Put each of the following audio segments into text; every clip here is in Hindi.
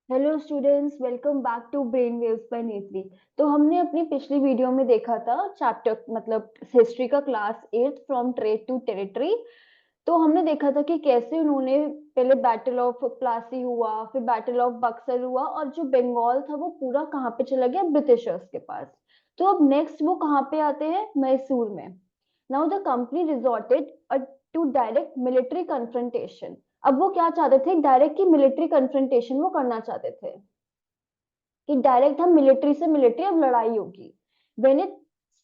Hello students, welcome back to brain waves by Netri. तो हमने अपनी पिछली वीडियो में देखा था चैप्टर मतलब हिस्ट्री का class 8 from trade to territory. तो हमने देखा था कि कैसे उन्होंने पहले बैटल ऑफ प्लासी हुआ, फिर बैटल ऑफ बक्सर हुआ, और जो बंगाल था वो पूरा कहाँ पे चला गया, ब्रिटिशर्स के पास। तो अब नेक्स्ट वो कहाँ पे आते हैं, मैसूर में। Now the company resorted to direct military confrontation. अब वो क्या चाहते थे, डायरेक्ट की मिलिट्री कन्फ्रंटेशन वो करना चाहते थे कि डायरेक्ट हम मिलिट्री से मिलिट्री अब लड़ाई होगी। When it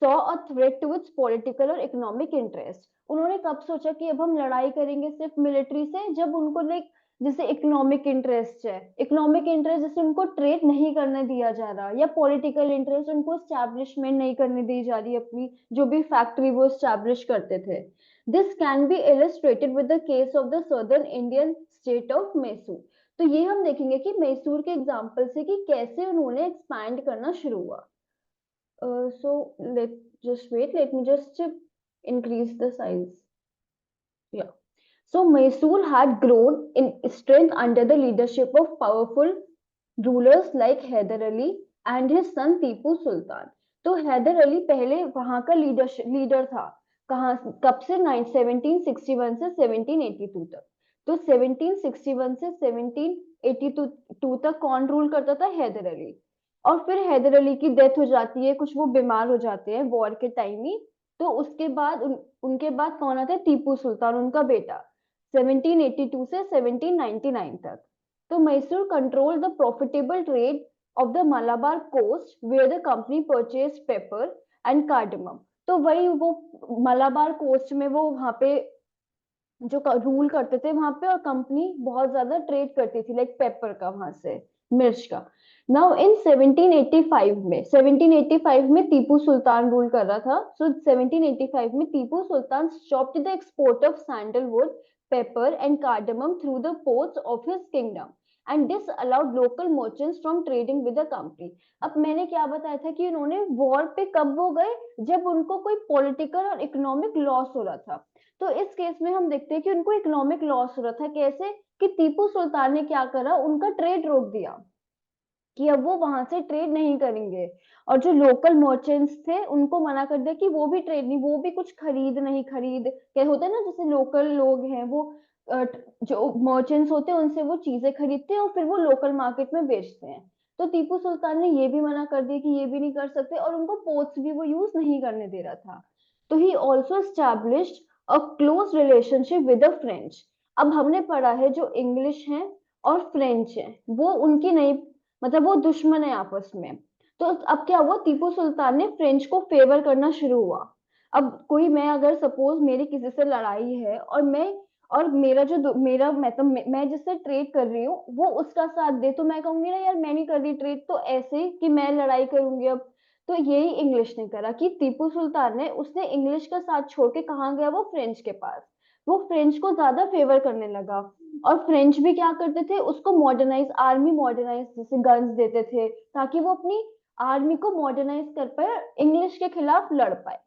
saw a threat to its political और इकोनॉमिक इंटरेस्ट। उन्होंने कब सोचा कि अब हम लड़ाई करेंगे सिर्फ मिलिट्री से, जब उनको लाइक जैसे इकोनॉमिक इंटरेस्ट है, इकोनॉमिक इंटरेस्ट जैसे उनको ट्रेड नहीं करने दिया जा रहा, या पॉलिटिकल इंटरेस्ट उनको स्टैब्लिशमेंट नहीं करने दी जा रही अपनी जो भी फैक्ट्री वो स्टैब्लिश करते थे। This can be illustrated with the case of the southern Indian state of Mysore. तो ये हम देखेंगे कि मैसूर के एग्जाम्पल से कि कैसे उन्होंने एक्सपैंड करना शुरू हुआ। So let just wait, let me just increase the size. Yeah. So Mysore had grown in strength under the leadership of powerful rulers like Hyder Ali and his son Tipu Sultan. तो हैदर अली पहले वहां का लीडर था। कहाँ, कब से, 1761 से 1782 तक। तो 1761 से 1782 तक कौन रूल करता था, हैदर अली। और फिर हैदर अली की डेथ हो जाती है, कुछ वो बीमार हो जाते हैं वॉर के टाइम ही। तो उसके बाद उनके बाद कौन आता है, टीपू सुल्तान, उनका बेटा। 1782 से 1799 तक। तो Mysore control the profitable trade of the Malabar coast where the company purchase pepper and cardamom. तो वही वो मलाबार कोस्ट में वो वहां पे जो रूल करते थे वहां पे, और कंपनी बहुत ज्यादा ट्रेड करती थी लाइक पेपर का, वहां से मिर्च का। नाउ इन 1785 में टीपू सुल्तान रूल कर रहा था। सो 1785 में Tipu Sultan stopped the export of sandalwood, pepper and cardamom through the ports of his kingdom, and this allowed local merchants from trading with the company. अब मैंने क्या बताया था कि उन्होंने वॉर पे कब वो गए, जब उनको कोई पॉलिटिकल और इकोनॉमिक लॉस हो रहा था। तो इस केस में हम देखते हैं कि उनको इकोनॉमिक लॉस हो रहा था। कैसे कि टीपू सुल्तान ने क्या करा, उनका ट्रेड रोक दिया कि अब वो वहां से ट्रेड नहीं करेंगे। और जो लोकल मर्चेंट्स थे उनको मना कर दिया कि वो भी ट्रेड नहीं, वो भी कुछ खरीद नहीं, खरीद क्या होता है ना, जैसे लोकल लोग हैं वो जो मर्चेंट्स होते हैं उनसे वो चीजें खरीदते हैं और फिर वो लोकल मार्केट में बेचते हैं। तो टीपू सुल्तान ने ये भी मना कर दिया कि ये भी नहीं कर सकते, और उनको पोर्ट्स भी वो यूज नहीं करने दे रहा था। तो he also established a close relationship with the French. अब हमने पढ़ा है जो इंग्लिश है और फ्रेंच है वो उनकी नहीं, मतलब वो दुश्मन है आपस में। तो अब क्या हुआ, टीपू सुल्तान ने फ्रेंच को फेवर करना शुरू हुआ। अब कोई, मैं अगर सपोज मेरी किसी से लड़ाई है और मेरा मेरा मतलब मैं जिससे ट्रेड कर रही हूँ वो उसका साथ दे, तो मैं कहूंगी ना यार मैं नहीं कर रही ट्रेड, तो ऐसे कि मैं लड़ाई करूंगी अब। तो यही इंग्लिश ने करा कि टीपू सुल्तान ने, उसने इंग्लिश का साथ छोड़ के कहाँ गया, वो फ्रेंच के पास। वो फ्रेंच को ज्यादा फेवर करने लगा। और फ्रेंच भी क्या करते थे, उसको मॉडर्नाइज, आर्मी मॉडर्नाइज, जैसे गन्स देते थे ताकि वो अपनी आर्मी को मॉडर्नाइज कर पाए, इंग्लिश के खिलाफ लड़ पाए।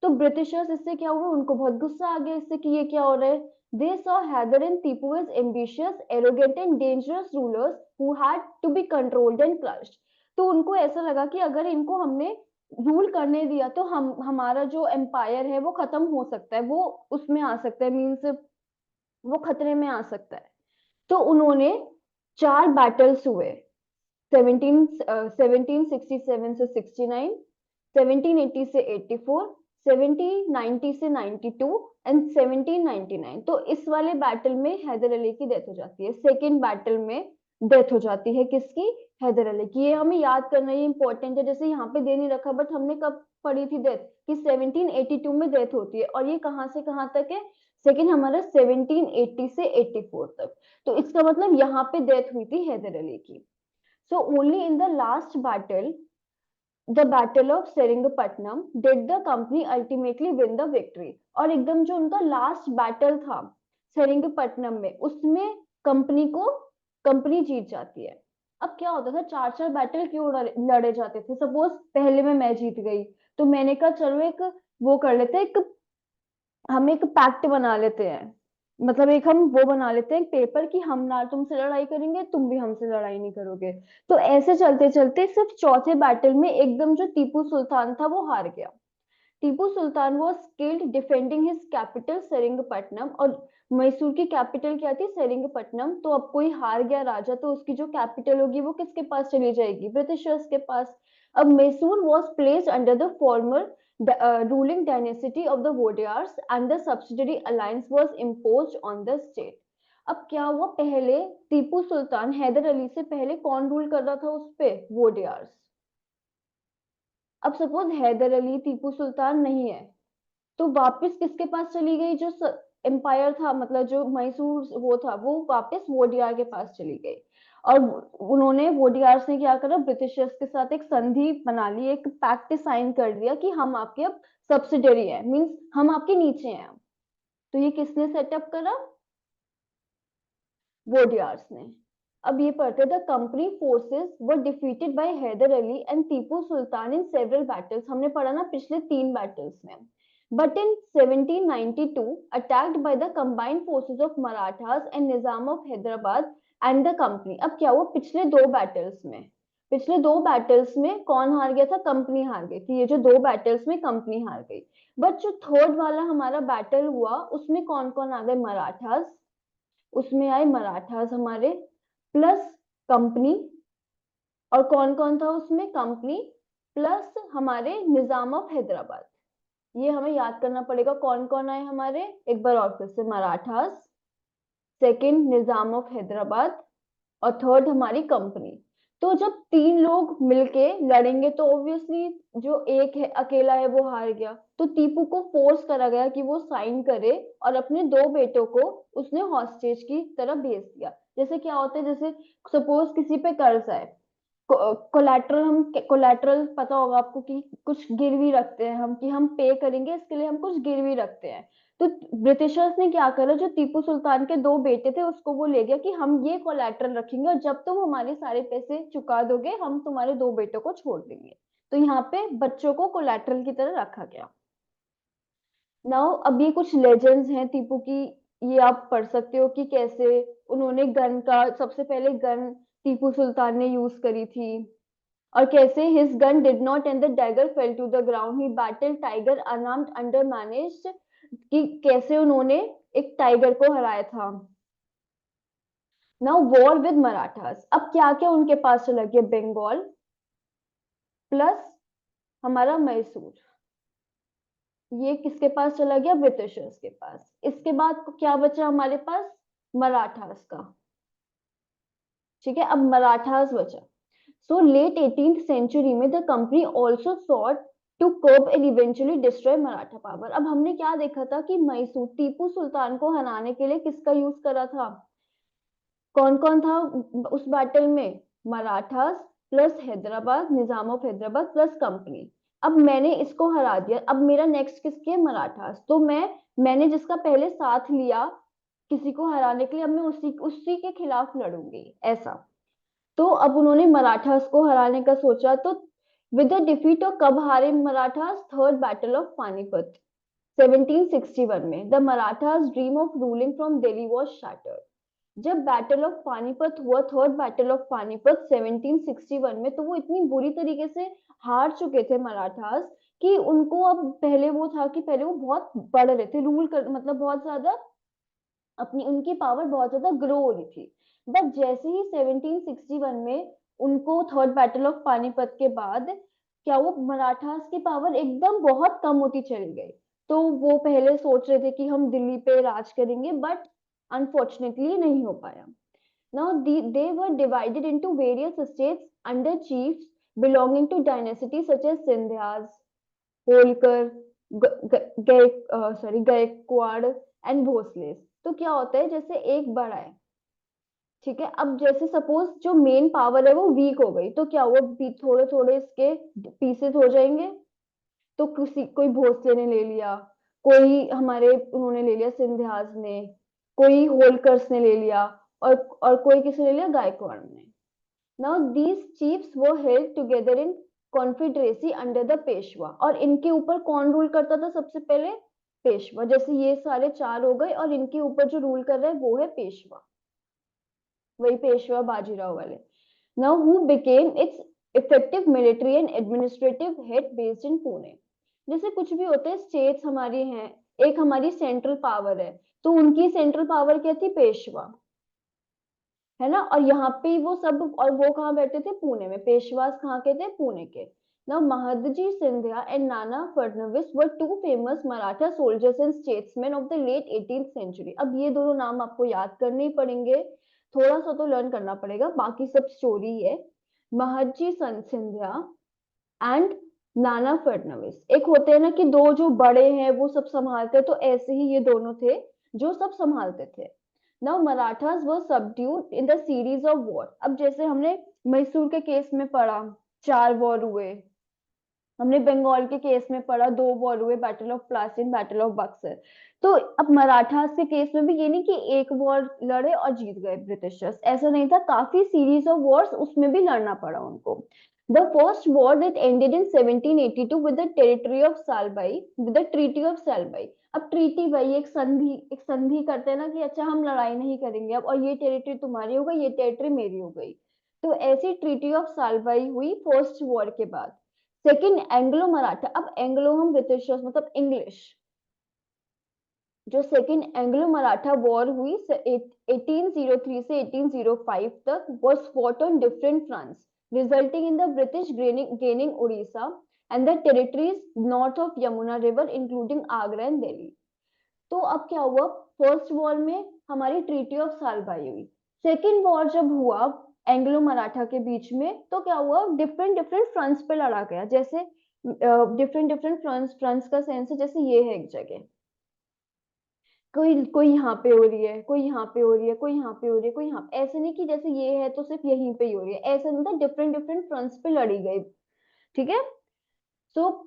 तो ब्रिटिशर्स इससे क्या हुए, उनको बहुत गुस्सा आ गया इससे कि ये क्या हो रहा है। They saw Hyder and Tipu as ambitious, arrogant and dangerous rulers who had to be controlled and crushed. तो उनको ऐसा लगा कि अगर इनको हमने रूल करने दिया तो हम हमारा जो एम्पायर है वो खत्म हो सकता है, वो उसमें आ सकता है, मीन्स वो खतरे में आ सकता है। तो उन्होंने चार बैटल्स हुए, 1767 से 69, 1780 से 84, 1790 से 92 एंड 1799। तो इस वाले बैटल में हैदर अली की डेथ हो जाती है, सेकेंड बैटल में डेथ हो जाती है किसकी, हैदर अली की। ये हमें याद करना ही इंपॉर्टेंट है, जैसे यहाँ पे दे नहीं रखा बट हमने कब पढ़ी थी डेथ, कि 1782 में डेथ होती है, और ये कहाँ से कहाँ तक है, सेकेंड हमारा 1780 से 84 तक। तो इसका मतलब यहाँ पे डेथ हुई थी हैदर अली की। So only in the last battle, the battle of Seringapatam, did the company ultimately win the victory। और एकदम जो उनका लास्ट बैटल था सेरिंगपट्टनम में, उसमें कंपनी जीत जाती है। अब क्या होता था, चार चार बैटल क्यों लड़े जाते थे, सपोज पहले में मैं जीत गई तो मैंने कहा चलो एक वो कर लेते हैं, एक हम एक पैक्ट बना लेते हैं मतलब एक हम वो बना लेते हैं पेपर कि हम ना तुमसे लड़ाई करेंगे, तुम भी हमसे लड़ाई नहीं करोगे। तो ऐसे चलते चलते सिर्फ चौथे बैटल में एकदम जो टीपू सुल्तान था वो हार गया। Tipu Sultan was killed defending his capital Seringapatam. और मैसूर की कैपिटल क्या थी? सेरिंगपट्टनम। तो अब कोई हार गया राजा, तो उसकी जो कैपिटल होगी वो किसके पास चली जाएगी? ब्रिटिशर्स के पास। अब Mysore was placed under the former ruling dynasty of the Wadiyars and the subsidiary alliance was imposed on the state। अब क्या हुआ? पहले टीपू सुल्तान हैदर अली से पहले कौन रूल कर रहा था उस पे? वोडियार्स। अब सपोज हैदर अली टीपू सुल्तान नहीं है, तो वापस किसके पास चली गई? जो एम्पायर था, मतलब जो मैसूर वो था, वो वापस वोडियार के पास चली गई। और उन्होंने वोडियार्स ने क्या करा? ब्रिटिशर्स के साथ एक संधि बना ली, एक पैक्ट साइन कर दिया कि हम आपके अब सब्सिडरी है, मींस हम आपके नीचे हैं। तो ये किसने सेटअप करा? वोडियार्स ने। अब ये पढ़ते, the company forces were defeated by Hyder Ali and Tipu Sultan in several battles. हमने पढ़ा ना पिछले 3 बैटल्स में। But in 1792 attacked by the combined forces of Marathas and Nizam of Hyderabad and the company. अब क्या हुआ पिछले 2 बैटल्स में? पिछले 2 बैटल्स में कौन हार गया था? कंपनी हार गई थी। ये जो 2 बैटल्स में कंपनी हार गई। बट जो थर्ड वाला हमारा बैटल हुआ उसमें कौन कौन आ गए? मराठास। उसमें आए मराठास हमारे, प्लस कंपनी। और कौन कौन था उसमें? कंपनी प्लस हमारे निजाम ऑफ हैदराबाद। ये हमें याद करना पड़ेगा कौन कौन आए हमारे। एक बार और फिर से, Marathas, second Nizam of Hyderabad, और थर्ड हमारी कंपनी। तो जब 3 लोग मिलके लड़ेंगे तो ऑब्वियसली जो एक है अकेला है वो हार गया। तो टीपू को फोर्स करा गया कि वो साइन करे, और अपने 2 बेटों को उसने हॉस्टेज की तरह भेज दिया। जैसे क्या होता है, जैसे सपोज किसी पे कर्ज है, कोलैटरल, हम कोलैटरल पता होगा आपको कि कुछ गिरवी रखते हैं हम, कि हम पे करेंगे इसके लिए हम कुछ गिरवी रखते हैं। तो ब्रिटिशर्स ने क्या करा? जो टीपू सुल्तान के 2 बेटे थे उसको वो ले गया कि हम ये कोलैटरल रखेंगे, और जब तुम हमारे सारे पैसे चुका दोगे हम तुम्हारे 2 बेटों को छोड़ देंगे। तो यहाँ पे बच्चों को कोलैटरल की तरह रखा गया। नाउ अब ये कुछ लेजेंड्स हैं टीपू की, ये आप पढ़ सकते हो कि कैसे उन्होंने गन का, सबसे पहले गन टीपू सुल्तान ने यूज करी थी। और कैसे his gun did not and the dagger fell to the ground, he battled tiger unarmed under managed, कि कैसे उन्होंने एक टाइगर को हराया था। Now war with Marathas. अब क्या क्या उनके पास चला गया? बंगाल प्लस हमारा मैसूर। ये किसके पास चला गया? ब्रिटिशर्स के पास। इसके बाद क्या बचा हमारे पास? मराठास का। ठीक है, अब मराठास बचा। So late 18th century में the company also sought to curb and eventually destroy Maratha power। अब हमने क्या देखा था कि मैसूर टीपू सुल्तान को हराने के लिए किसका यूज करा था? कौन कौन था उस बैटल में? Marathas plus Hyderabad, Nizam of Hyderabad plus company. अब मैंने इसको हरा दिया, अब मेरा नेक्स्ट किसके है? मराठास। तो मैंने जिसका पहले साथ लिया किसी को हराने के लिए, अब मैं उसी उसी के खिलाफ लड़ूंगी, ऐसा। तो अब उन्होंने मराठास को हराने का सोचा। तो विद द डिफीट ऑफ, कब हारे Marathas? Third battle of Panipat 1761 में। The Marathas dream of ruling from Delhi was shattered. जब बैटल ऑफ पानीपत हुआ, थर्ड बैटल ऑफ पानीपत 1761 में, तो वो इतनी बुरी तरीके से हार चुके थे मराठास कि उनको अब, पहले वो था कि पहले वो बहुत बढ़ रहे थे, रूल कर, मतलब बहुत ज्यादा अपनी उनकी पावर बहुत ज्यादा ग्रो हो रही थी। बट जैसे ही 1761 में उनको थर्ड बैटल ऑफ पानीपत के बाद क्या, वो मराठास की पावर एकदम बहुत कम होती चली गई। तो वो पहले सोच रहे थे कि हम दिल्ली पे राज करेंगे, बट अनफॉर्चुनेटली नहीं हो पाया। Now they were divided into various states under chiefs belonging to dynasties such as Sindhyas, Holkar, Gaekwad and Bhonsle. तो क्या होता है, जैसे एक बड़ा है, ठीक है, अब जैसे सपोज जो मेन पावर है वो वीक हो गई, तो क्या हुआ? थोड़े थोड़े इसके पीसेस हो जाएंगे। तो किसी, कोई भोसले ने ले लिया, कोई हमारे उन्होंने ले लिया सिंधियाज ने, कोई होलकर्स ने ले लिया, और कोई किसने ले लिया? गायकवाड़ ने। Now these chiefs were held together in confederacy under the Peshwa. और इनके ऊपर कौन रूल करता था सबसे पहले? पेशवा। जैसे ये सारे चार हो गए और इनके ऊपर जो रूल कर रहा है वो है पेशवा, वही पेशवा बाजीराव वाले। Now who became it's effective military and administrative head based in Pune. जैसे कुछ भी होते हैं, स्टेट्स हमारी हैं, एक हमारी सेंट्रल पावर है, तो उनकी सेंट्रल पावर क्या थी? पेशवा, है ना। और यहाँ पे वो सब, और वो कहाँ बैठे थे? पुणे में। पेशवास कहाँ के थे? पुणे के। Now महदजी Scindia and Nana Phadnavis were two famous Maratha soldiers and statesman of the late 18th century. अब ये दोनों नाम आपको याद करने ही पड़ेंगे, थोड़ा सा तो लर्न करना पड़ेगा, बाकी सब स्टोरी है। महदजी सिंधिया एंड नाना फडणवीस, एक होते हैं ना कि दो जो बड़े हैं वो सब संभालते हैं, तो ऐसे ही ये दोनों थे जो सब संभालते थे। Now Marathas were subdued in the series of war. अब जैसे हमने मैसूर के केस में पढ़ा, 4 वॉर हुए, हमने बंगाल के केस में पढ़ा, 2 वॉर हुए, battle of Plassey, battle of Buxar. तो अब मराठास के केस में भी ये नहीं कि एक वॉर लड़े और जीत गए ब्रिटिशर्स, ऐसा नहीं था, काफी सीरीज ऑफ वॉर्स उसमें भी लड़ना पड़ा उनको। The first war that ended in 1782 with the territory of Salbai, with the treaty of Salbai. अब ट्रीटी भाई एक संधि करते हैं ना कि अच्छा हम लड़ाई नहीं करेंगे अब, और ये टेरिटरी तुम्हारी हो गई, ये टेरिटरी मेरी हो गई। तो ऐसी ट्रीटी ऑफ सालबाई हुई फर्स्ट वॉर के बाद। सेकंड एंग्लो मराठा, अब एंग्लो हम ब्रिटिशर्स मतलब इंग्लिश, जो सेकंड एंग्लो मराठा वॉर हुई 1803 से 1805 तक, was fought on different fronts, resulting in the British gaining Odisha and the territories north of Yamuna River, including Agra and Delhi. तो अब क्या हुआ? फर्स्ट वॉर में हमारी ट्रीटी ऑफ सालबाई हुई। सेकेंड वॉर जब हुआ एंग्लो मराठा के बीच में, तो क्या हुआ? डिफरेंट डिफरेंट फ्रंट्स पे लड़ा गया। जैसे डिफरेंट डिफरेंट फ्रंट्स का सेंस है, जैसे ये है एक जगह, कोई कोई यहाँ पे हो रही है, कोई यहाँ पे हो रही है, कोई यहाँ पे हो रही है, कोई यहाँ, ऐसे नहीं कि जैसे ये है तो सिर्फ यहीं पे ही हो रही है, ऐसा नहीं था, डिफरेंट डिफरेंट फ्रंट्स पे लड़ी गई। ठीक है। सो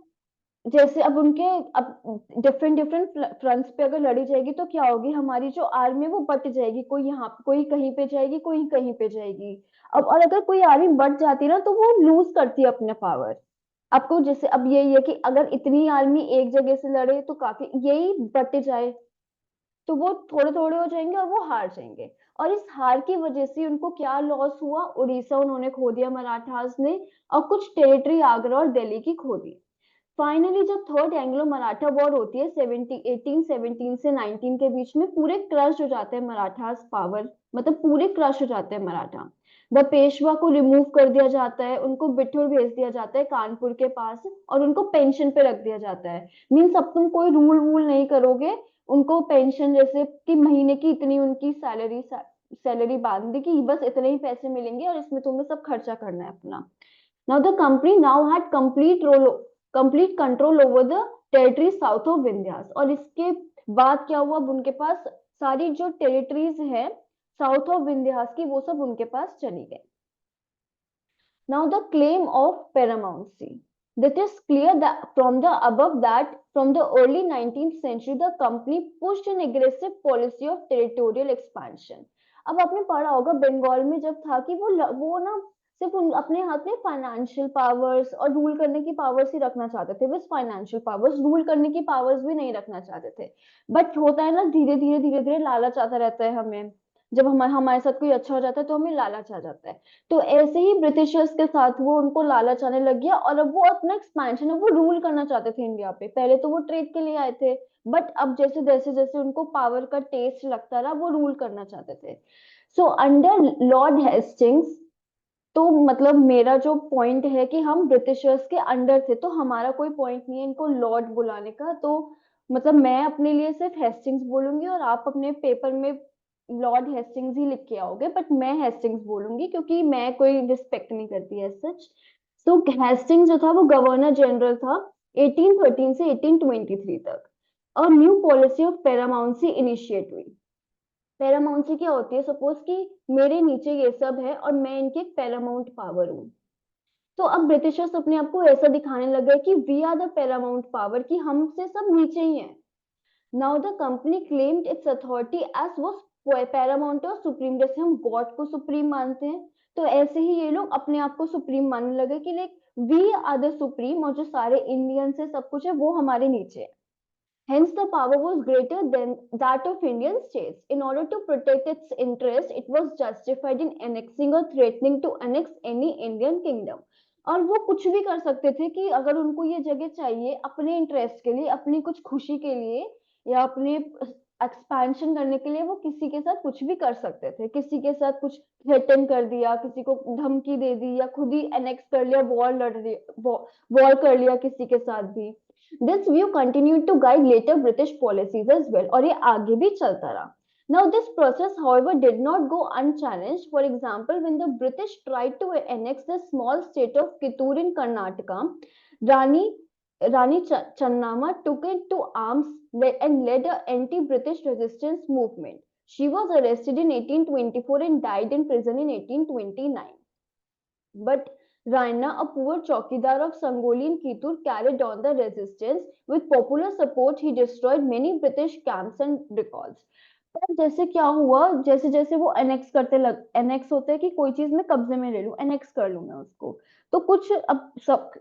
जैसे अब उनके, अब डिफरेंट डिफरेंट फ्रंट्स पे अगर लड़ी जाएगी तो क्या होगी? हमारी जो आर्मी है वो बट जाएगी, कोई यहाँ, कोई कहीं पे जाएगी, कोई कहीं पे जाएगी। अब और अगर कोई आर्मी बट जाती है ना तो वो लूज करती है अपने पावर। आपको जैसे अब यही है कि अगर इतनी आर्मी एक जगह से लड़े तो काफी, यही बट जाए तो वो थोड़े थोड़े हो जाएंगे और वो हार जाएंगे। और इस हार की वजह से उनको क्या लॉस हुआ? उड़ीसा उन्होंने खो दिया मराठास ने, और कुछ टेरिटरी आगरा और दिल्ली की खो दी। फाइनली जब थर्ड एंग्लो मराठा वॉर होती है 1817 से 19 के बीच में, पूरे क्रश हो जाते हैं मराठास पावर, मतलब पूरे क्रश हो जाते हैं मराठा। द पेशवा को रिमूव कर दिया जाता है, उनको बिठूर भेज दिया जाता है कानपुर के पास, और उनको पेंशन पे रख दिया जाता है। मीन्स अब तुम कोई रूल वूल नहीं करोगे, उनको पेंशन जैसे कि महीने की इतनी उनकी सैलरी सैलरी बांध दी कि बस इतने ही पैसे मिलेंगे और इसमें तुम्हें सब खर्चा करना है अपना। Now the company now had complete control over the territory south of Vindhyas. और इसके बाद क्या हुआ? अब उनके पास सारी जो टेरिटरीज है साउथ ऑफ विंध्यास की, वो सब उनके पास चली गई। Now the claim of paramountcy. That is clear that from the above that from the early 19th century the company pushed an aggressive policy of territorial expansion. अब आपने पढ़ा होगा बंगाल में जब था कि वो ना सिर्फ अपने हाथ में फाइनेंशियल पावर्स और रूल करने की पावर्स ही रखना चाहते थे, बस फाइनेंशियल पावर्स, रूल करने की पावर्स भी नहीं रखना चाहते थे। बट होता है ना, धीरे धीरे धीरे धीरे लालच आता रहता है हमें, जब हमारे हमारे साथ कोई अच्छा हो जाता है तो हमें लालच आ जाता है। तो ऐसे ही ब्रिटिशर्स के साथ वो उनको लालच आने लग गया, और अब वो अपना एक्सपेंशन है वो रूल करना चाहते थे इंडिया पे। पहले तो वो ट्रेड के लिए आए थे, बट अब जैसे जैसे जैसे उनको पावर का टेस्ट लगता रहा, वो रूल करना चाहते थे। सो अंडर लॉर्ड हेस्टिंग्स, तो मतलब मेरा जो पॉइंट है कि हम ब्रिटिशर्स के अंडर थे, तो हमारा कोई पॉइंट नहीं है इनको लॉर्ड बुलाने का। तो मतलब मैं अपने लिए सिर्फ हेस्टिंग्स बोलूंगी और आप अपने पेपर में लॉर्ड हेस्टिंग्स ही लिख के आओगे, बट मैं हेस्टिंग्स बोलूंगी क्योंकि मैं कोई रिस्पेक्ट नहीं करती है सच। तो हेस्टिंग्स जो था वो गवर्नर जनरल था 1813 से 1823 तक। और new policy of paramountcy initiate हुई। पैरामाउंसी क्या होती है? सपोज कि मेरे नीचे ये सब है और मैं इनकी एक पैरामाउंट पावर हूँ, तो अब ब्रिटिशर्स अपने आप को ऐसा दिखाने लगे कि we are the paramount power, कि हमसे सब नीचे ही हैं। Now the company claimed its authority as वो पैरामाउंट और सुप्रीम, जैसे हम गॉड को सुप्रीम मानते हैं, तो ऐसे ही ये लोग अपने आप को सुप्रीम मानने लगे कि like we are the supreme, और जो सारे इंडियंस है सब कुछ है वो हमारे नीचे है। Hence, the power was greater than that of Indian states. In order to protect its interest, it was justified in annexing or threatening to annex any Indian kingdom. और वो कुछ भी कर सकते थे कि अगर उनको ये जगह चाहिए अपने इंटरेस्ट के लिए, अपनी कुछ खुशी के लिए या अपने एक्सपेंशन करने के लिए, वो किसी के साथ कुछ भी कर सकते थे। किसी के साथ कुछ थ्रेटन कर दिया, किसी को धमकी दे दी, या खुद ही एनेक्स कर लिया, वॉर लड़ रही, वॉर कर लिया किसी के साथ भी। This view continued to guide later British policies as well, और ये आगे भी चलता रहा। Now this process, however, did not go unchallenged. For example, when the British tried to annex the small state of Kittur in Karnataka, Rani Rani Channamma took it to arms and led an anti-British resistance movement. She was arrested in 1824 and died in prison in 1829. But Raina, a poor chowkidar of Sangoli in Kittur, carried on the resistance. With popular support, he destroyed many British camps and recalls. पर जैसे क्या हुआ, जैसे जैसे वो एनेक्स होते हैं कि कोई चीज मैं कब्जे में ले लूं, एनेक्स कर लूं मैं उसको, तो कुछ अब सब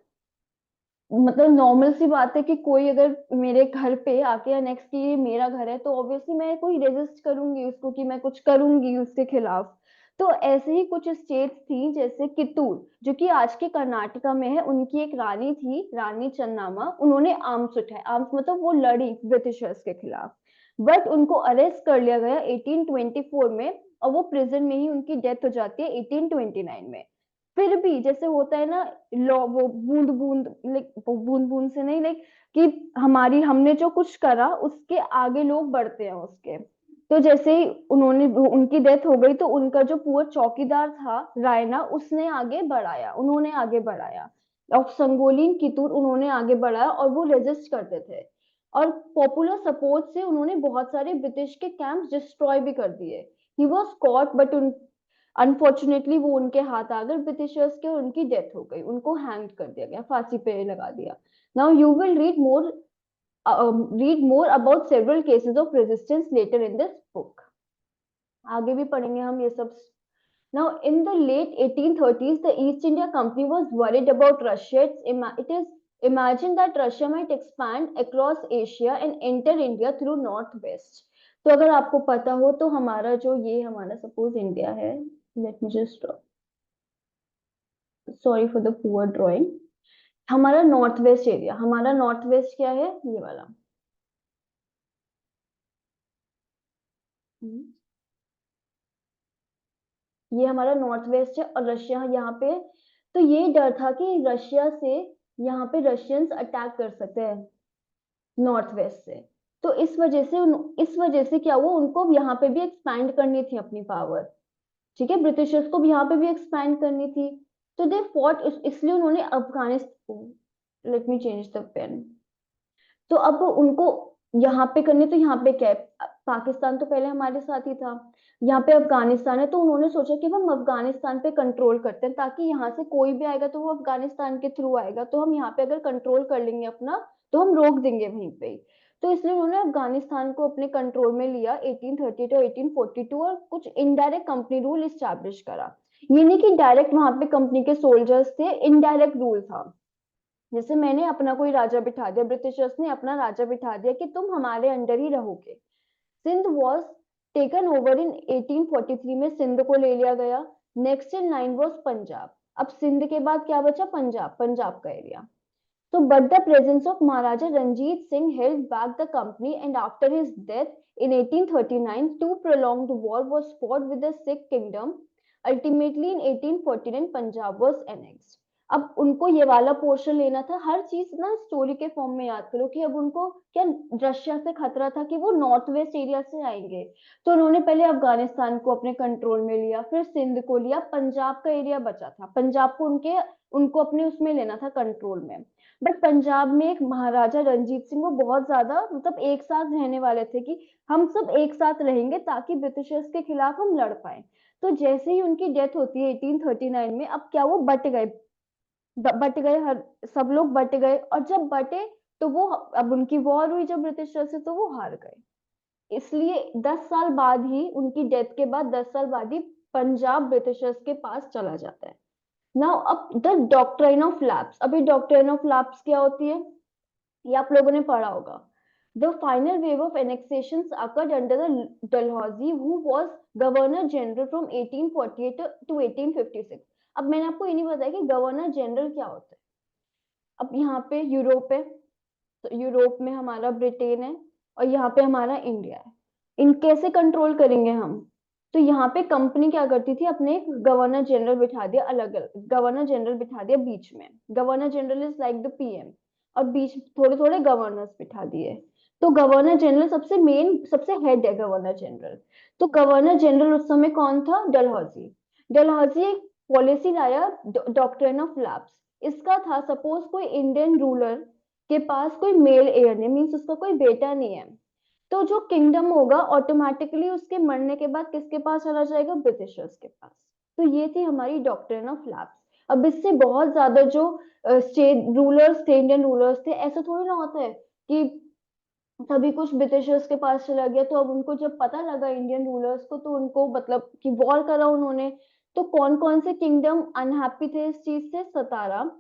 मतलब नॉर्मल सी बात है कि कोई अगर मेरे घर पे आके एनेक्स की ये मेरा घर है, तो ऑब्वियसली मैं कोई रेजिस्ट करूंगी उसको, कि मैं कुछ करूंगी उसके खिलाफ। तो ऐसे ही कुछ स्टेट्स थी, जैसे कित्तूर जो कि आज के कर्नाटका में है, उनकी एक रानी थी, रानी चन्नामा। उन्होंने आर्म्स उठाए, आर्म्स मतलब वो लड़ी ब्रिटिशर्स के खिलाफ, बट उनको अरेस्ट कर लिया गया 1824 में, और वो प्रिजन में ही उनकी डेथ हो जाती है 1829 में। फिर भी जैसे होता है ना, लॉ वो बूंद बूंद, लाइक बूंद बूंद से नहीं, लाइक कि हमारी हमने जो कुछ करा उसके आगे लोग बढ़ते हैं उसके। तो जैसे ही उन्होंने उनकी डेथ हो गई, तो उनका जो पूरा चौकीदार था रायना, उसने आगे बढ़ाया, उन्होंने आगे बढ़ाया, और संगोली कितूर उन्होंने आगे बढ़ाया, और वो रेजिस्ट करते थे। और पॉपुलर सपोर्ट से उन्होंने बहुत सारे ब्रिटिश के कैंप्स डिस्ट्रॉय भी कर दिए। He was caught, but unfortunately वो उनके हाथ आ गए ब्रिटिशर्स के, और उनकी डेथ हो गई, उनको हैंग कर दिया गया, फांसी पे लगा दिया। Now you will read more about several cases of resistance later in this book. आगे भी पढ़ेंगे हम ये सब। Now, in the late 1830s, the East India Company was worried about Russia. It is imagined that Russia might expand across Asia and enter India through northwest. तो अगर आपको पता हो तो हमारा जो ये हमारा सपोज इंडिया है, late me just, sorry for the poor drawing, हमारा नॉर्थ वेस्ट एरिया, हमारा नॉर्थ वेस्ट क्या है, ये वाला। ये हमारा नॉर्थ वेस्ट है, और रशिया यहाँ पे। तो ये डर था कि रशिया से यहाँ पे रशियंस अटैक कर सकते हैं नॉर्थ वेस्ट से। तो इस वजह से क्या हुआ, उनको यहाँ पे भी एक्सपैंड करनी थी अपनी पावर। ठीक है, ब्रिटिशर्स को भी यहाँ पे भी एक्सपैंड करनी थी। तो दे फॉट, इसलिए उन्होंने Afghanistan, let me change the pen. तो अब उनको यहाँ पे करने, तो यहाँ पे क्या है, पाकिस्तान तो पहले हमारे साथ ही था, यहाँ पे अफगानिस्तान है, तो उन्होंने सोचा कि हम अफगानिस्तान पे कंट्रोल करते हैं, ताकि यहाँ से कोई भी आएगा तो वो अफगानिस्तान के थ्रू आएगा, तो हम यहाँ पे अगर कंट्रोल कर लेंगे अपना, तो हम रोक देंगे वहीं पे ही। तो इसलिए उन्होंने अफगानिस्तान को अपने कंट्रोल में लिया 1830 टू 1842, और कुछ इनडायरेक्ट कंपनी रूल इस्टेब्लिश करा। ये नहीं कि डायरेक्ट वहां पे कंपनी के सोल्जर्स थे, इनडायरेक्ट रूल था। जैसे मैंने अपना कोई राजा बिठा दिया, ब्रिटिशर्स ने अपना राजा बिठा दिया कि तुम हमारे अंडर ही रहोगे। Sindh was taken over in 1843 में, सिंध को ले लिया गया। Next in line was Punjab. अब सिंध के बाद क्या बचा, पंजाब, पंजाब का area. So, but the presence of Maharaja Ranjit Singh held back the company, and after his death in 1839, two prolonged war was fought with the Sikh kingdom. Ultimately, in 1849, Punjab was annexed. अब उनको ये वाला पोर्शन लेना था, हर चीज ना स्टोरी के फॉर्म में याद करो कि अब उनको क्या, रशिया से खतरा था कि वो नॉर्थ वेस्ट एरिया से आएंगे। तो उन्होंने पहले अफगानिस्तान को अपने कंट्रोल में लिया, फिर सिंध को लिया, पंजाब का एरिया बचा था, पंजाब को उनको अपने उसमें लेना था कंट्रोल में। बट पंजाब में एक महाराजा रंजीत सिंह, वो बहुत ज्यादा मतलब एक साथ रहने वाले थे कि हम सब एक साथ रहेंगे ताकि ब्रिटिशर्स के खिलाफ हम लड़ पाए। तो जैसे ही उनकी डेथ होती है 1839 में, अब क्या वो बट गए हर सब लोग बट गए, और जब बटे तो वो, अब उनकी वॉर हुई जब ब्रिटिशर से, तो वो हार गए। इसलिए 10 साल बाद ही, उनकी डेथ के बाद 10 साल बाद ही पंजाब ब्रिटिशर्स के पास चला जाता है। नाउ अब द डॉक्ट्राइन ऑफ लैप्स। अभी डॉक्ट्राइन ऑफ लैप्स क्या होती है, ये आप लोगों ने पढ़ा होगा। The final wave of annexations occurred under the Dalhousie, who was Governor General from 1848 to 1856. अब मैंने आपको ये नहीं बताया कि गवर्नर जनरल क्या होता है। अब यहाँ पे यूरोप है, तो यूरोप में हमारा ब्रिटेन है और यहाँ पे हमारा इंडिया है। इन कैसे कंट्रोल करेंगे हम? तो यहाँ पे कंपनी क्या करती थी, अपने गवर्नर जनरल बिठा दिया, अलग अलग गवर्नर जनरल बिठा दिया बीच में। Governor general is like the PM, और बीच थोड़े थोड़े गवर्नर्स बिठा दिए। तो गवर्नर जनरल सबसे मेन, सबसे हेड है गवर्नर जनरल। तो गवर्नर जनरल उस समय कौन था? डलहौजी। डलहौजी एक पॉलिसी लाया, डॉक्ट्रिन ऑफ लैप्स। इसका था, सपोज कोई इंडियन रूलर के पास कोई मेल एयर नहीं, मीन्स उसका कोई बेटा नहीं है, तो जो किंगडम होगा ऑटोमेटिकली उसके मरने के बाद किसके पास चला जाएगा? ब्रिटिशर्स के पास। तो ये थी हमारी डॉक्ट्रिन ऑफ लैप्स। अब इससे बहुत ज्यादा जो स्टेट रूलर्स थे, इंडियन रूलर्स थे, ऐसा थोड़ी ना होता है कि सभी कुछ ब्रिटिशर्स के पास चला गया। तो अब उनको जब पता लगा इंडियन रूलर्स को, तो उनको मतलब कि वॉर करा उन्होंने। तो कौन कौन से किंगडम अनहैप्पी थे इस चीज से? सतारा,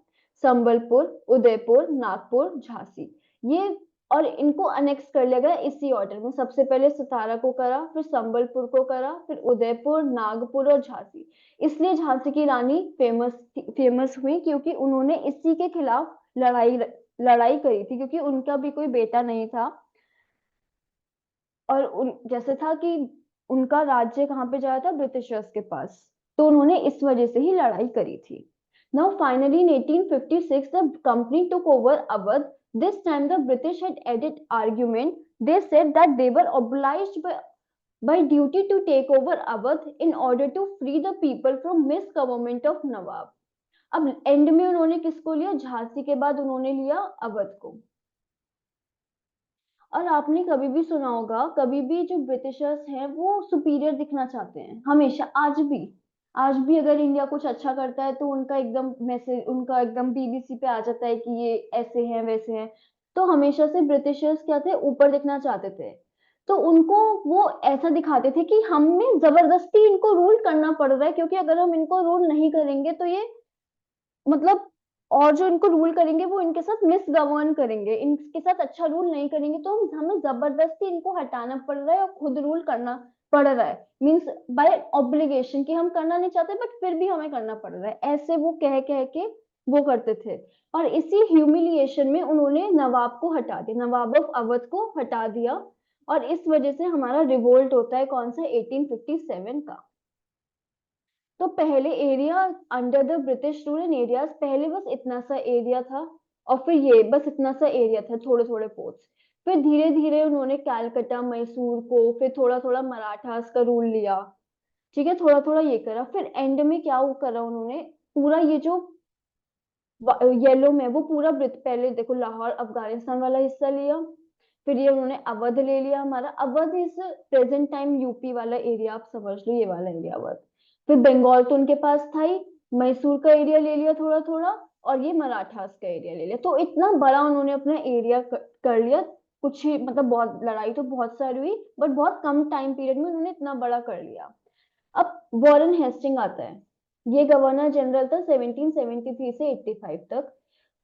संबलपुर, उदयपुर, नागपुर, झांसी, ये। और इनको अनेक्स कर लिया गया इसी ऑर्डर में। सबसे पहले सतारा को करा, फिर संबलपुर को करा, फिर उदयपुर, नागपुर और झांसी। इसलिए झांसी की रानी फेमस हुई, क्योंकि उन्होंने इसी के खिलाफ लड़ाई लड़ाई करी थी, क्योंकि उनका भी कोई बेटा नहीं था। और जैसे था कि उनका राज्य कहाँ पे जा रहा था? ब्रिटिशर्स के पास। तो उन्होंने इस वजह से ही लड़ाई करी थी। Now finally in 1856 the company took over Awadh. This time the British had added argument. They said that they were obliged by duty to take over Awadh in order to free the people from misgovernment of Nawab. अब एंड में उन्होंने किसको लिया? झांसी के बाद उन्होंने लिया अवध को। और आपने कभी भी सुना होगा, कभी भी जो ब्रिटिशर्स हैं वो सुपीरियर दिखना चाहते हैं हमेशा, आज भी अगर इंडिया कुछ अच्छा करता है तो उनका एकदम मैसेज, उनका एकदम बीबीसी पे आ जाता है कि ये ऐसे हैं वैसे हैं। तो हमेशा से ब्रिटिशर्स क्या थे? ऊपर दिखना चाहते थे। तो उनको वो ऐसा दिखाते थे कि हमें जबरदस्ती इनको रूल करना पड़ रहा है, क्योंकि अगर हम इनको रूल नहीं करेंगे तो ये मतलब, और जो इनको रूल करेंगे वो इनके साथ मिस गवर्न करेंगे, इनके साथ अच्छा रूल नहीं करेंगे, तो हमें जबरदस्ती इनको हटाना पड़ रहा है और खुद रूल करना पड़ रहा है। मीन्स बाय ऑब्लिगेशन, कि हम करना नहीं चाहते बट फिर भी हमें करना पड़ रहा है, ऐसे वो कह कह के वो करते थे। और इसी ह्यूमिलिएशन में उन्होंने नवाब को हटा दिया, नवाब ऑफ अवध को हटा दिया। और इस वजह से हमारा रिवोल्ट होता है कौन सा? 1857 का। तो पहले area under the British rule in areas, पहले बस इतना सा एरिया था, और फिर ये बस इतना सा एरिया था, थोड़े थोड़े पोर्ट्स। फिर धीरे धीरे उन्होंने कैलकटा, मैसूर को, फिर थोड़ा थोड़ा मराठास का रूल लिया। ठीक है, थोड़ा थोड़ा ये करा, फिर एंड में क्या वो करा उन्होंने? पूरा ये जो येलो में वो पूरा पहले देखो लाहौर अफगानिस्तान वाला हिस्सा लिया, फिर ये उन्होंने अवध ले लिया। हमारा Awadh is present time UP वाला एरिया, आप समझ लो ये वाला एरिया अवध। फिर बंगाल तो उनके पास था ही, मैसूर का एरिया ले लिया थोड़ा थोड़ा, और ये मराठास का एरिया ले लिया। तो इतना बड़ा उन्होंने अपना एरिया कर लिया। कुछ ही मतलब, बहुत लड़ाई तो बहुत सारी हुई, बट बहुत कम टाइम पीरियड में उन्होंने इतना बड़ा कर लिया। अब वॉरेन हेस्टिंग आता है, ये गवर्नर जनरल था 1773 से 85 तक।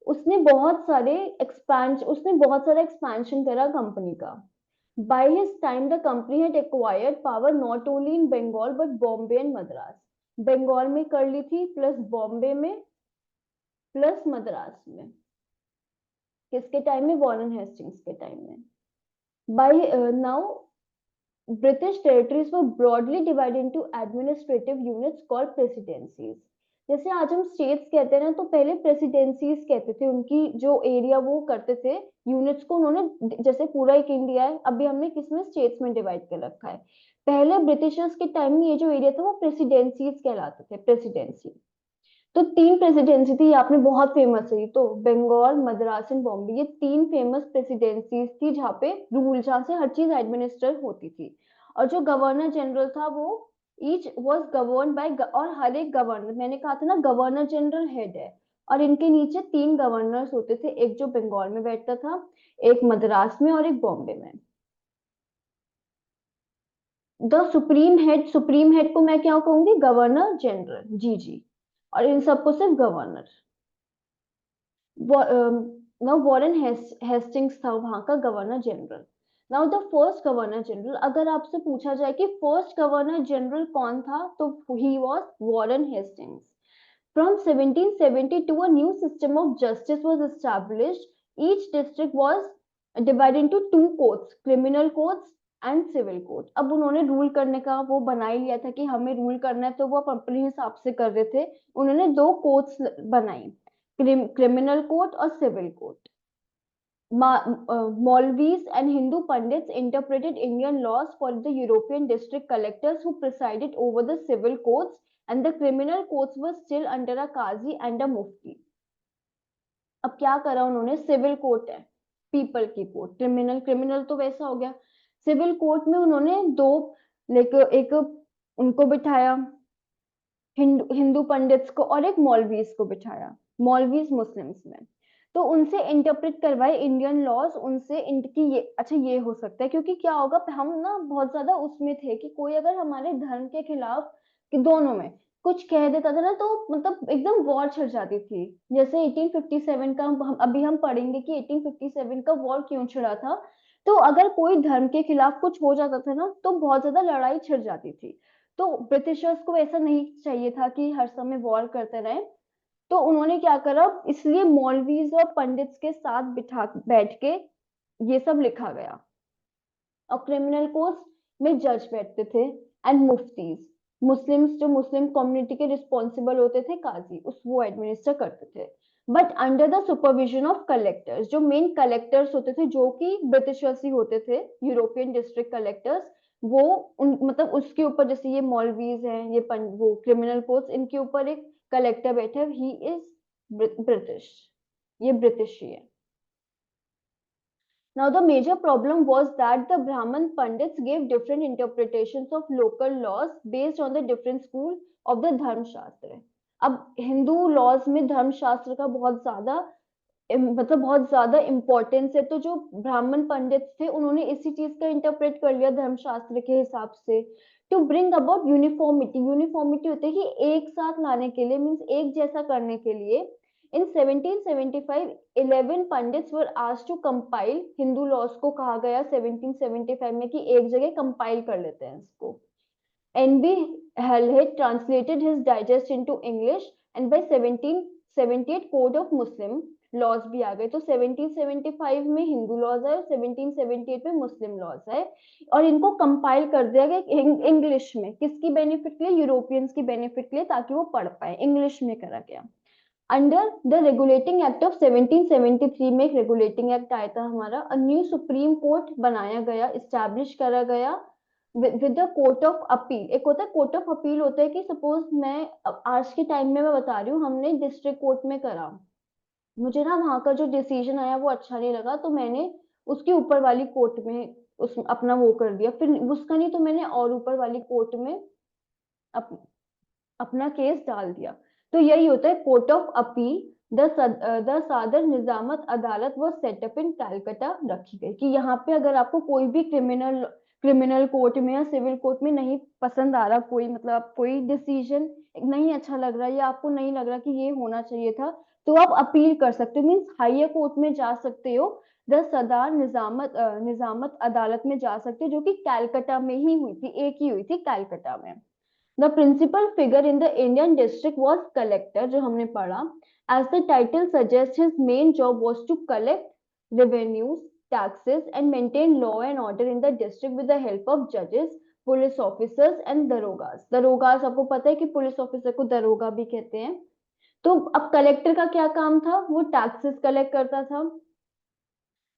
उसने बहुत सारा एक्सपेंशन करा कंपनी का। By his time the company had acquired power not only in Bengal but Bombay and Madras. Bengal में कर ली थी, प्लस बॉम्बे में, प्लस मद्रास में। किसके टाइम में? वॉरेन हेस्टिंग्स के टाइम में। By now British territories were broadly divided into administrative units called presidencies. जैसे आज हम स्टेट्स कहते हैं ना, तो पहले प्रेसिडेंसीज कहते थे उनकी जो एरिया वो करते थे, यूनिट्स को उन्होंने, जैसे पूरा एक इंडिया है, अभी हमने किसमें? स्टेट्स में डिवाइड कर रखा है। पहले ब्रिटिशर्स के टाइम में ये जो एरिया था वो प्रेसिडेंसीज कहलाते थे, प्रेसिडेंसी। तो तीन प्रेसिडेंसी थी, आपने बहुत फेमस है, तो बंगाल, मद्रास एंड बॉम्बे, ये तीन फेमस प्रेसिडेंसीज थी जहाँ पे रूल, जहाँ से हर चीज एडमिनिस्टर होती थी। और जो गवर्नर जनरल था वो ईच वाज गवर्न बाय, और हर एक गवर्नर, मैंने कहा था ना गवर्नर जनरल हेड है, और इनके नीचे तीन गवर्नर्स होते थे, एक जो बंगाल में बैठता था, एक मद्रास में, और एक बॉम्बे में। द सुप्रीम हेड को मैं क्या कहूंगी? गवर्नर जनरल, जी जी। और इन सबको सिर्फ गवर्नर। नाउ वॉरेन हेस्टिंग्स था वहां का governor general. Now the first governor general, अगर आपसे पूछा जाए कि फर्स्ट गवर्नर जनरल कौन था, तो he was Warren Hastings. From 1772, a new system of justice was established. Each district was divided into two courts, criminal courts and civil court. अब उन्होंने रूल करने का वो बना ही लिया था कि हमें रूल करना है, तो वो अपने हिसाब से कर रहे थे। उन्होंने दो कोर्ट्स बनाई, क्रिमिनल कोर्ट और civil court. Maulvis and Hindu Pandits interpreted Indian laws for the European district collectors who presided over the civil courts, and the criminal courts were still under a Qazi and a Mufti. अब क्या करा उन्होंने, सिविल कोर्ट है पीपल की कोर्ट, क्रिमिनल क्रिमिनल तो वैसा हो गया। सिविल कोर्ट में उन्होंने दो, एक उनको बिठाया हिंदू पंडित्स को और एक मौलवीज को बिठाया, मौलवीज मुस्लिम्स में। तो उनसे इंटरप्रेट करवाए इंडियन लॉज, उनसे इनकी ये अच्छा ये हो सकता है, क्योंकि क्या होगा, हम ना बहुत ज्यादा उसमें थे कि कोई अगर हमारे धर्म के खिलाफ, कि दोनों में कुछ कह देता था ना, तो मतलब एकदम वॉर छिड़ जाती थी। जैसे 1857 का अभी हम पढ़ेंगे कि 1857 का वॉर क्यों छिड़ा था। तो अगर कोई धर्म के खिलाफ कुछ हो जाता था ना, तो बहुत ज्यादा लड़ाई छिड़ जाती थी। तो ब्रिटिशर्स को ऐसा नहीं चाहिए था कि हर समय वॉर करते रहे। तो उन्होंने क्या करा, इसलिए मौलवीज और पंडित्स के साथ बिठा बैठ के ये सब लिखा गया। और क्रिमिनल कोर्ट्स में जज बैठते थे एंड मुफ्तीज, मुस्लिम्स जो मुस्लिम कम्युनिटी के रिस्पॉन्सिबल होते थे, काजी, उस वो एडमिनिस्टर करते थे। But under the supervision of collectors, जो मेन कलेक्टर्स होते थे, जो कि ब्रिटिशर्स ही होते थे, यूरोपियन डिस्ट्रिक्ट कलेक्टर्स। वो मतलब उसके ऊपर, जैसे ये मौलवीज हैं, ये वो क्रिमिनल कोर्ट्स, इनके ऊपर एक कलेक्टर बैठे, ही इज ब्रिटिश, ये ब्रिटिश ही है। Now, the major problem was that the Brahman Pandits gave different interpretations of local laws based on the different school of the धर्म शास्त्र। अब हिंदू लॉज में धर्म शास्त्र का बहुत ज्यादा मतलब बहुत ज्यादा इंपॉर्टेंस है, तो जो ब्राह्मण पंडित थे उन्होंने इसी चीज का इंटरप्रेट कर लिया धर्म शास्त्र के हिसाब से। To bring about uniformity, uniformity होती है कि एक साथ लाने के लिए, मीन्स एक जैसा करने के लिए। In 1775 11 pandits were asked to compile Hindu laws को, कहा गया 1775 में कि एक जगह कंपाइल कर लेते हैं इसको। NB Hall had translated his digest into English, and by 1778 code of Muslim laws भी आ गए। तो 1775 में हिंदू लॉज आए, 1778 में मुस्लिम लॉज आए, और इनको कंपाइल कर दिया गया इंग्लिश में। किसकी बेनिफिट के लिए, यूरोपियंस की बेनिफिट के लिए, ताकि वो पढ़ पाए। इंग्लिश में करा गया। Under the regulating act of 1773 में एक रेगुलेटिंग एक्ट आया था हमारा, अ न्यू सुप्रीम कोर्ट बनाया गया, इस्टेब्लिश करा गया with the court of appeal. एक होता है कोर्ट ऑफ अपील, होता है कि सपोज मैं आज के टाइम में मैं बता रही हूँ, हमने डिस्ट्रिक्ट कोर्ट में करा, मुझे ना वहां का जो डिसीजन आया वो अच्छा नहीं लगा, तो मैंने उसके ऊपर वाली कोर्ट में उस अपना वो कर दिया, फिर उसका नहीं तो मैंने और ऊपर वाली कोर्ट में अप, अपना केस डाल दिया। तो यही होता है कोर्ट ऑफ अपील। द सादर निजामत अदालत वो सेटअप इन कलकत्ता रखी गई, कि यहाँ पे अगर आपको कोई भी क्रिमिनल क्रिमिनल कोर्ट में या सिविल कोर्ट में नहीं पसंद आ रहा, कोई मतलब कोई डिसीजन नहीं अच्छा लग रहा, या आपको नहीं लग रहा कि ये होना चाहिए था, तो आप अपील कर सकते हो, मीन्स हायर कोर्ट में जा सकते हो। द सदार निजामत अदालत में जा सकते हो, जो कि कलकत्ता में ही हुई थी, एक ही हुई थी कलकत्ता में। The principal figure in the Indian district was collector, जो हमने पढ़ा। As the title suggests, his main job was to collect revenues, taxes, and maintain law and order in the district with the help of judges, police officers, and darogas. Darogas आपको पता है कि पुलिस ऑफिसर को दरोगा भी कहते हैं। तो अब कलेक्टर का क्या काम था, वो टैक्सेस कलेक्ट करता था।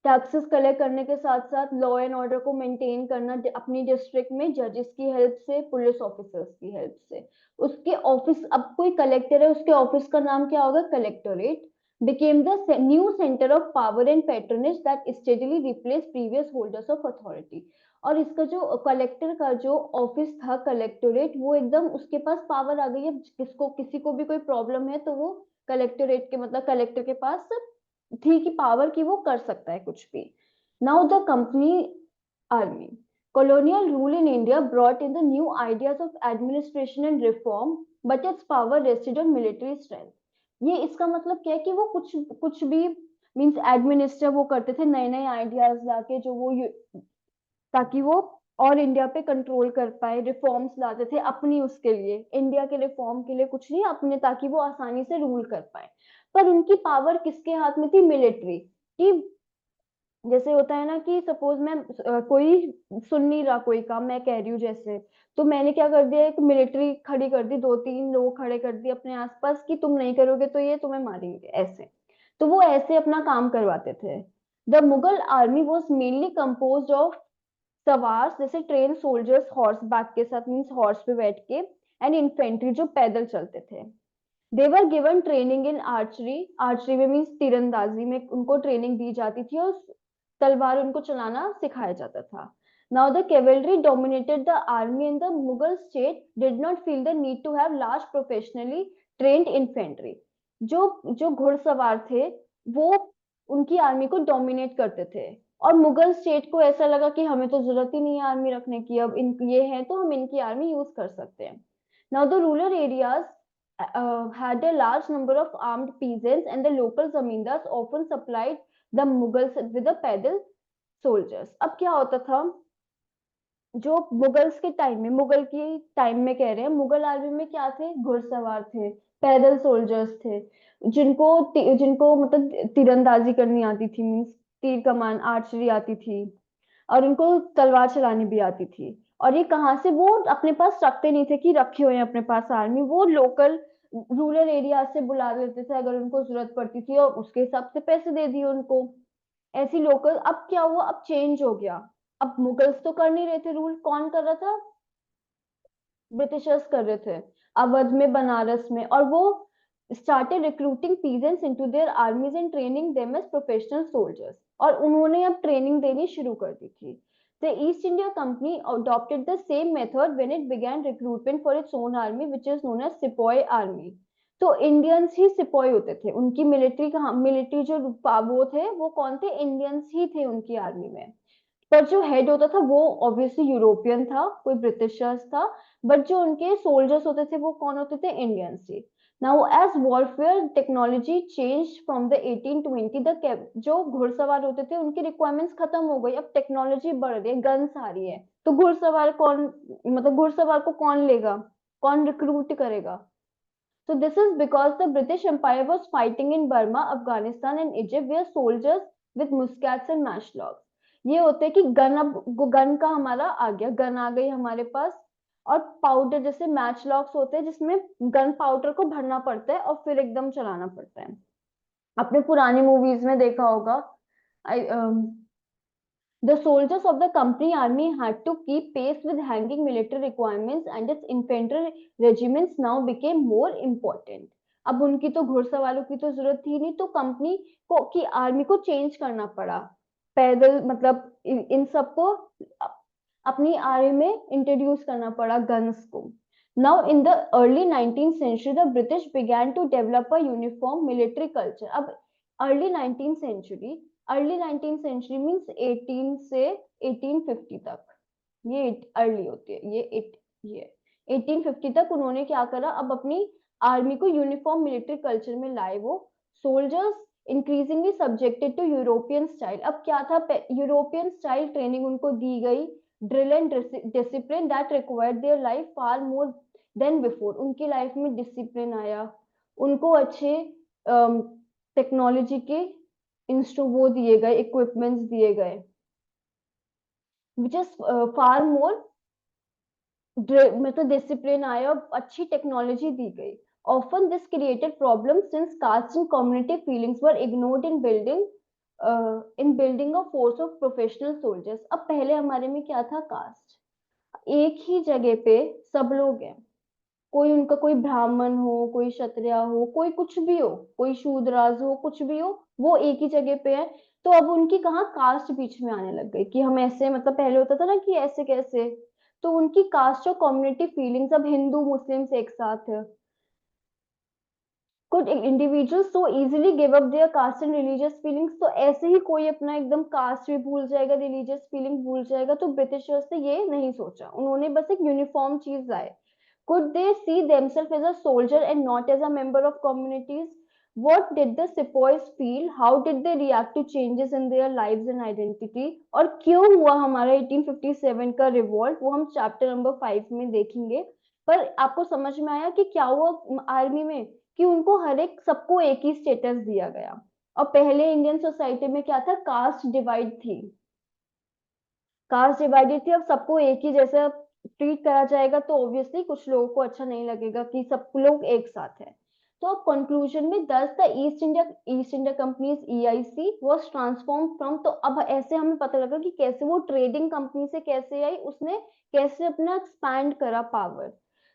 टैक्सेस कलेक्ट करने के साथ साथ लॉ एंड ऑर्डर को मेंटेन करना अपनी डिस्ट्रिक्ट में, जजेस की हेल्प से, पुलिस ऑफिसर्स की हेल्प से। उसके ऑफिस, अब कोई कलेक्टर है, उसके ऑफिस का नाम क्या होगा, collectorate. became the new center of power and patronage that steadily replaced previous holders of authority। और इसका जो कलेक्टर का जो ऑफिस था कलेक्टोरेट, वो एकदम उसके पास पावर आ गई है, किसको किसी को भी कोई प्रॉब्लम है तो वो कलेक्टोरेट के मतलब कलेक्टर के पास थी कि पावर की वो कर सकता है कुछ भी। Now the company army, colonial rule in India brought in the new ideas of administration and reform, but its power rested on military strength। ये इसका मतलब क्या है कि वो कुछ कुछ भी मींस एडमिनिस्टर वो करते थे नए नए आइडियाज लाके, जो वो ताकि वो और इंडिया पे कंट्रोल कर पाए, रिफॉर्म्स लाते थे अपनी, उसके लिए इंडिया के रिफॉर्म के लिए कुछ नहीं, अपने, ताकि वो आसानी से रूल कर पाए। पर उनकी पावर किसके हाथ में थी? मिलिट्री की। जैसे होता है ना कि सपोज मैं कोई सुन नहीं रहा कोई काम मैं कह रही हूँ जैसे, तो मैंने क्या कर दिया, एक मिलिट्री खड़ी कर दी, दो तीन लोग खड़े कर दिए अपने आसपास कि तुम नहीं करोगे तो ये तुम्हें मारेंगे, ऐसे। तो वो ऐसे अपना काम करवाते थे। The Mughal army was mainly composed of सवार, जैसे ट्रेन सोल्जर्स हॉर्स बैक के साथ, मीन्स हॉर्स पे बैठ के, एंड इन्फेंट्री जो पैदल चलते थे। They were given training in archery, archery में मीन्स तीरंदाजी में उनको ट्रेनिंग दी जाती थी, और तलवार उनको चलाना सिखाया जाता था। Now the cavalry dominated the army in the Mughal state did not feel the need to have large professionally trained infantry. जो जो घुड़सवार थे वो उनकी आर्मी को डोमिनेट करते थे, और मुगल स्टेट को ऐसा लगा कि हमें तो जरूरत ही नहीं है आर्मी रखने की, अब इन ये है तो हम इनकी आर्मी यूज कर सकते हैं। Now the rural areas had a large number of armed peasants, and the local zamindars often supplied the Mughals with the पैदल soldiers। अब क्या होता था, जो मुगल्स के टाइम में, मुगल की टाइम में कह रहे हैं, मुगल आर्मी में क्या थे? घुड़सवार थे, पैदल सोल्जर्स थे, जिनको मतलब तीरंदाजी करनी आती थी, मीन्स तीर कमान आर्चरी आती थी, और उनको तलवार चलानी भी आती थी। और ये कहाँ से वो अपने पास रखते नहीं थे कि रखे हुए हैं अपने पास आर्मी, वो लोकल रूरल एरिया से बुला लेते थे अगर उनको जरूरत पड़ती थी, और उसके हिसाब से पैसे दे दिए उनको, ऐसी लोकल। अब क्या हुआ, अब चेंज हो गया। अब मुगल्स तो कर नहीं रहे थे रूल, कौन कर रहा था? ब्रिटिशर्स कर रहे थे, अवध में, बनारस में। और वो started recruiting peasants into their armies and training them as professional soldiers. और उन्होंने अब ट्रेनिंग देनी शुरू कर दी थी। The East India Company adopted the same method when it began recruitment for its own army, which is known as Sepoy Army। तो इंडियंस ही सिपाही होते थे उनकी मिलिट्री का, मिलिट्री जो वो थे वो कौन थे? इंडियंस ही थे उनकी आर्मी में। पर जो हेड होता था वो ऑब्वियसली यूरोपियन था, कोई ब्रिटिशर्स था। बट जो उनके सोल्जर्स होते थे वो कौन होते थे? इंडियंस ही। Now as warfare technology change from the 1820, the जो घुड़सवार होते थे उनकी रिक्वायरमेंट्स खत्म हो गई, अब टेक्नोलॉजी बढ़ रही है, गन्स आ रही है, तो घुड़सवार कौन, मतलब घुड़सवार को कौन लेगा, कौन रिक्रूट करेगा? So this is because the British Empire was fighting in Burma, Afghanistan and Egypt, where soldiers with muskets and matchlocks। ये होते हैं कि गन, अब गन का हमारा आ गया, गन आ गई हमारे पास, और पाउडर जैसे मैचलॉक्स होते हैं जिसमें गन पाउडर को भरना पड़ता है और फिर एकदम चलाना पड़ता है। आपने पुरानी मूवीज में देखा होगा। The soldiers of the company army had to keep pace with hanging military requirements, and its infantry regiments now became more important। अब उनकी तो घुड़सवारों की तो जरूरत थी नहीं, तो कंपनी को की आर्मी को चेंज करना पड़ा, पैदल मतलब इन सबको अपनी आर्मी में इंट्रोड्यूस करना पड़ा, गन्स को। Now in the early 19th century the British began to develop a uniform military culture. अब early 19th century, early 19th century means 18 से 1850 तक, ये अर्ली होती है, ये 1850 तक उन्होंने क्या करा, अब अपनी आर्मी को यूनिफॉर्म मिलिट्री कल्चर में लाए वो। Soldiers increasingly subjected to European style. अब क्या था, यूरोपियन स्टाइल ट्रेनिंग उनको दी गई, drill and discipline that required their life far more than before. उनकी लाइफ में डिसिप्लिन आया, उनको अच्छे टेक्नोलॉजी के इंस्टो वो दिए गए, इक्विपमेंट्स दिए गए, विच इज फार मोर, मतलब डिसिप्लिन आया और अच्छी टेक्नोलॉजी दी गई। Often this created problem since caste and community feelings were ignored in building a force of professional soldiers. अब पहले हमारे में क्या था, कास्ट, एक ही जगह पे सब लोग हैं, कोई उनका कोई ब्राह्मण हो, कोई क्षत्रिय हो, कोई कुछ भी हो, कोई शूद्राज हो, कुछ भी हो, वो एक ही जगह पे है। तो अब उनकी कहाँ कास्ट बीच में आने लग गई कि हम ऐसे, मतलब पहले होता था ना कि ऐसे कैसे, तो उनकी कास्ट और कम्युनिटी फीलिंग्स, अब हिंदू मुस्लिम्स एक साथ है। Could individuals so easily give up their caste and religious feelings? तो ऐसे ही कोई अपना एकदम कास्ट भी भूल जाएगा, रिलीजियस फीलिंग भूल जाएगा? तो ब्रिटिशर्स ने ये नहीं सोचा, उन्होंने बस एक यूनिफॉर्म चीज लाए। Could they see themselves as a soldier and not as a member of communities? What did the sepoys feel? How did they react to changes in their lives and identity? और क्यों हुआ हमारा 1857 का रिवॉल्ट, वो हम चैप्टर नंबर 5 में देखेंगे। पर आपको समझ में आया कि क्या हुआ आर्मी में, कि उनको हर एक सबको एक ही स्टेटस दिया गया। और पहले इंडियन सोसाइटी में क्या था, कास्ट डिवाइड थी, कास्ट डिवाइडेड थी। अब सबको एक ही जैसा ट्रीट करा जाएगा तो ऑब्वियसली कुछ लोगों को अच्छा नहीं लगेगा कि सब लोग एक साथ है। तो अब कंक्लूजन में, दस the east India companies EIC was transform from, तो अब ऐसे हमें पता लगा कि कैसे वो ट्रेडिंग कंपनी से कैसे आई, उसने कैसे अपना एक्सपैंड करा पावर।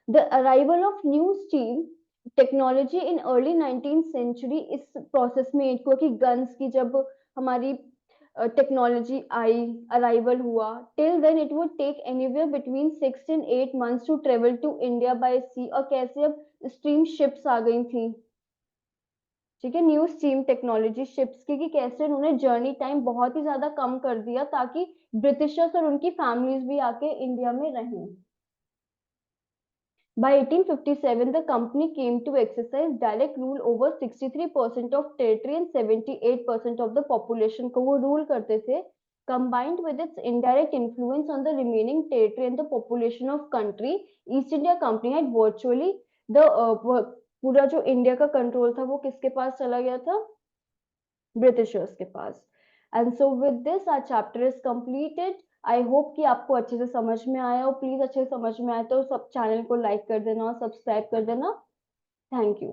The arrival of new steam technology in early 19th century, इस प्रोसेस में एक हुआ कि गन्स की जब हमारी टेक्नोलॉजी आई, अराइवल हुआ। Till then it would take anywhere between 6 and 8 months to travel to India by sea, और कैसे अब स्टीम शिप्स आ गई थी, ठीक है, न्यू स्टीम टेक्नोलॉजी शिप्स की, कि कैसे उन्होंने जर्नी टाइम बहुत ही ज्यादा कम कर दिया ताकि ब्रिटिशर्स और उनकी फैमिलीज भी आके इंडिया में रहें। By 1857, the company came to exercise direct rule over 63% of territory and 78% of the population को वो rule करते थे, combined with its indirect influence on the remaining territory and the population of country, East India Company had virtually the पूरा जो इंडिया का कंट्रोल था वो किसके पास चला गया था, ब्रिटिशर्स के पास। And so with this our chapter is completed. I hope कि आपको अच्छे से समझ में आया हो। प्लीज अच्छे से समझ में आए तो सब चैनल को लाइक कर देना और सब्सक्राइब कर देना। Thank you.